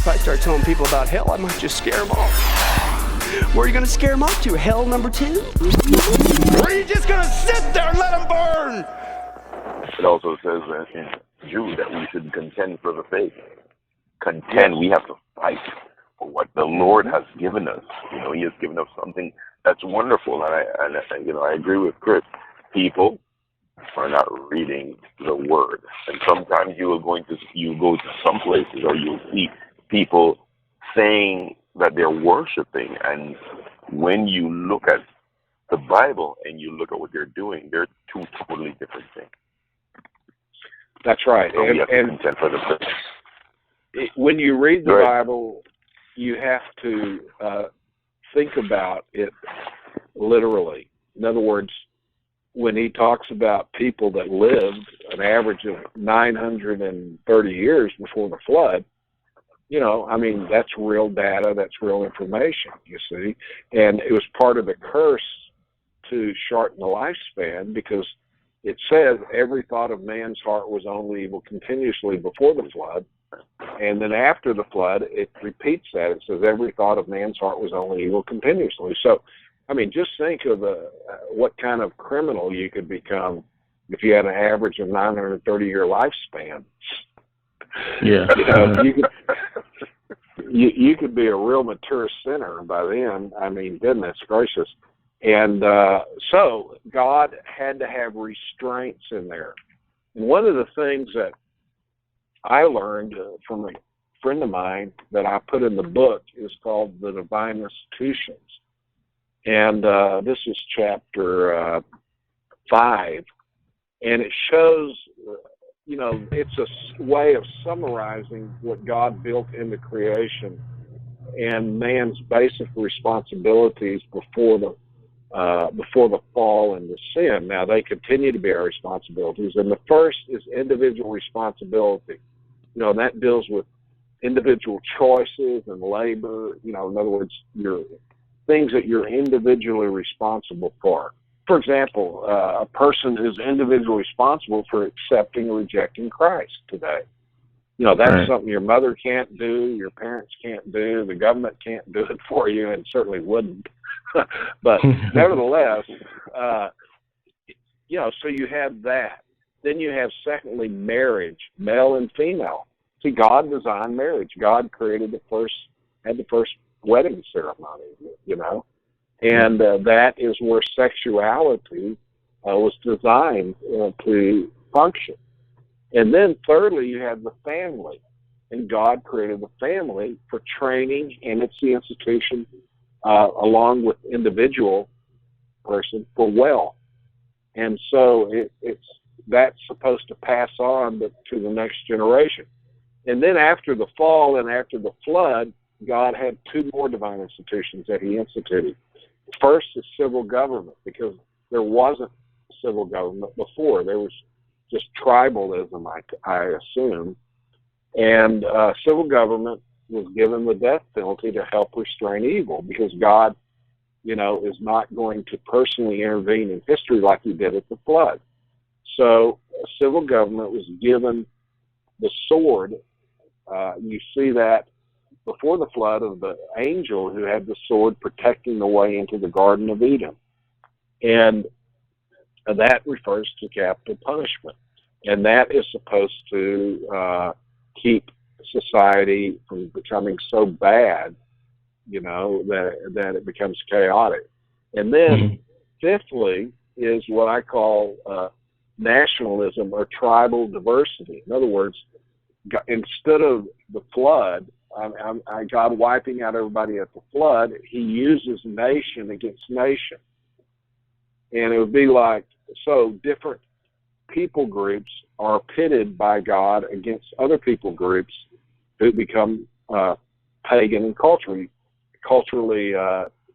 If I start telling people about hell, I might just scare them off. Where are you going to scare them off to? Hell number 2? Or are you just going to sit there and let them burn? It also says in Jude that we should contend for the faith. Contend, we have to fight for what the Lord has given us. He has given us something that's wonderful. And I agree with Chris. People are not reading the Word. And sometimes you go to some places or you'll see people saying that they're worshiping. And when you look at the Bible and you look at what they're doing, they're two totally different things. That's right. So we have to contend for the faith. When you read the Bible, you have to think about it literally. In other words, when he talks about people that lived an average of 930 years before the flood, that's real data, that's real information, you see. And it was part of the curse to shorten the lifespan, because it says every thought of man's heart was only evil continuously before the flood. And then after the flood, it repeats that. It says every thought of man's heart was only evil continuously. So, just think of what kind of criminal you could become if you had an average of 930-year lifespan. Yeah. You could be a real mature sinner by then. Goodness gracious. And so God had to have restraints in there. And one of the things that I learned from a friend of mine that I put in the book is called The Divine Institutions. And this is chapter 5. And it shows, it's a way of summarizing what God built into creation and man's basic responsibilities before the fall and the sin. Now, they continue to be our responsibilities. And the first is individual responsibility. And that deals with individual choices and labor. In other words, your things that you're individually responsible for. For example, a person is individually responsible for accepting or rejecting Christ today. That's something your mother can't do, your parents can't do, the government can't do it for you, and certainly wouldn't. But nevertheless, so you have that. Then you have, secondly, marriage, male and female. See, God designed marriage. God had the first wedding ceremony, and that is where sexuality was designed to function. And then thirdly, you have the family, and God created the family for training, and it's the institution along with individual person for wealth. And so that's supposed to pass on to the next generation. And then after the fall and after the flood, God had 2 more divine institutions that he instituted. First is civil government, because there wasn't civil government before. There was just tribalism, I assume. And civil government was given the death penalty to help restrain evil, because God, is not going to personally intervene in history like he did at the flood. So civil government was given the sword. You see that before the flood of the angel who had the sword protecting the way into the Garden of Eden. And that refers to capital punishment. And that is supposed to keep society from becoming so bad, that it becomes chaotic. And then fifthly is what I call nationalism or tribal diversity. In other words, instead of the flood, God wiping out everybody at the flood, he uses nation against nation. And it would be like, so different people groups are pitted by God against other people groups who become pagan and culturally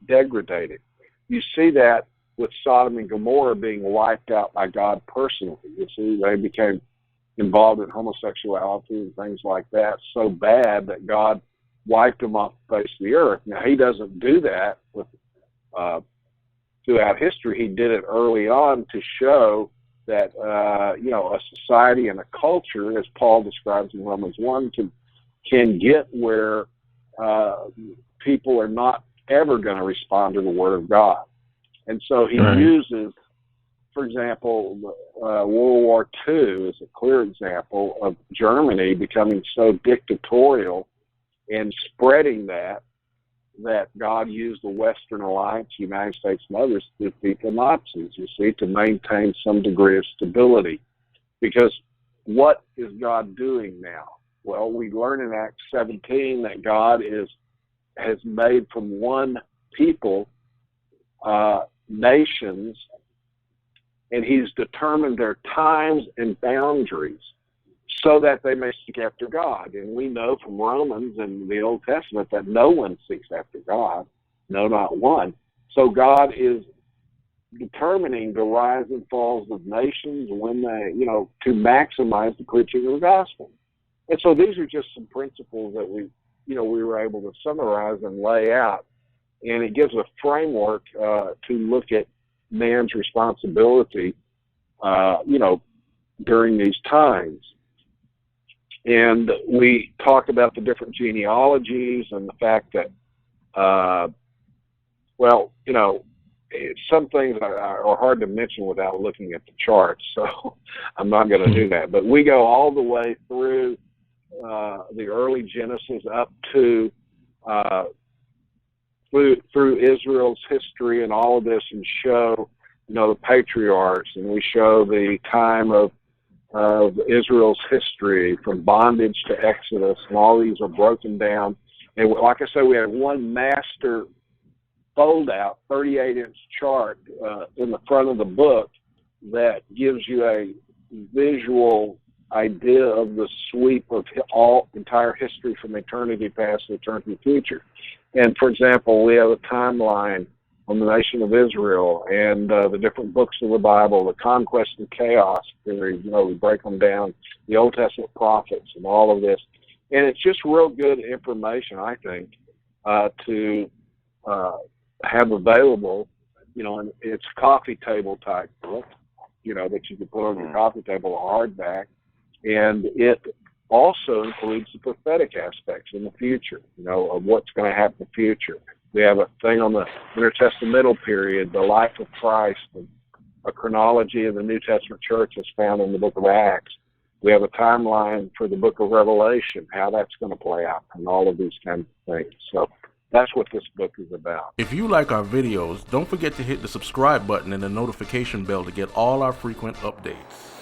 degraded. You see that with Sodom and Gomorrah being wiped out by God personally. You see, they became involved in homosexuality and things like that so bad that God wiped them off the face of the earth. Now, he doesn't do that with throughout history. He did it early on to show that, a society and a culture, as Paul describes in Romans 1, can get where people are not ever going to respond to the Word of God. And so he uses, for example, World War II is a clear example of Germany becoming so dictatorial and spreading that God used the Western Alliance, United States and others to defeat the Nazis, you see, to maintain some degree of stability. Because what is God doing now? Well, we learn in Acts 17 that God has made from one people nations, and he's determined their times and boundaries so that they may seek after God. And we know from Romans and the Old Testament that no one seeks after God, no, not one. So God is determining the rise and falls of nations when they, to maximize the preaching of the gospel. And so these are just some principles that we were able to summarize and lay out. And it gives a framework to look at man's responsibility, during these times. And we talk about the different genealogies and the fact that, some things are hard to mention without looking at the charts, so I'm not going to do that. But we go all the way through the early Genesis up to through Israel's history and all of this, and show, the patriarchs, and we show the time of Israel's history from bondage to Exodus, and all these are broken down. And like I said, we have one master fold-out 38-inch chart in the front of the book that gives you a visual idea of the sweep of entire history from eternity past to eternity future. And, for example, we have a timeline on the nation of Israel and the different books of the Bible, the conquest and chaos theory, we break them down, the Old Testament prophets and all of this. And it's just real good information, I think, to have available, and it's coffee table type book, that you can put on your coffee table, a hardback. And it also includes the prophetic aspects in the future, of what's going to happen in the future. We have a thing on the intertestamental period, the life of Christ, and a chronology of the New Testament church is found in the book of Acts. We have a timeline for the book of Revelation, how that's going to play out, and all of these kinds of things. So that's what this book is about. If you like our videos, don't forget to hit the subscribe button and the notification bell to get all our frequent updates.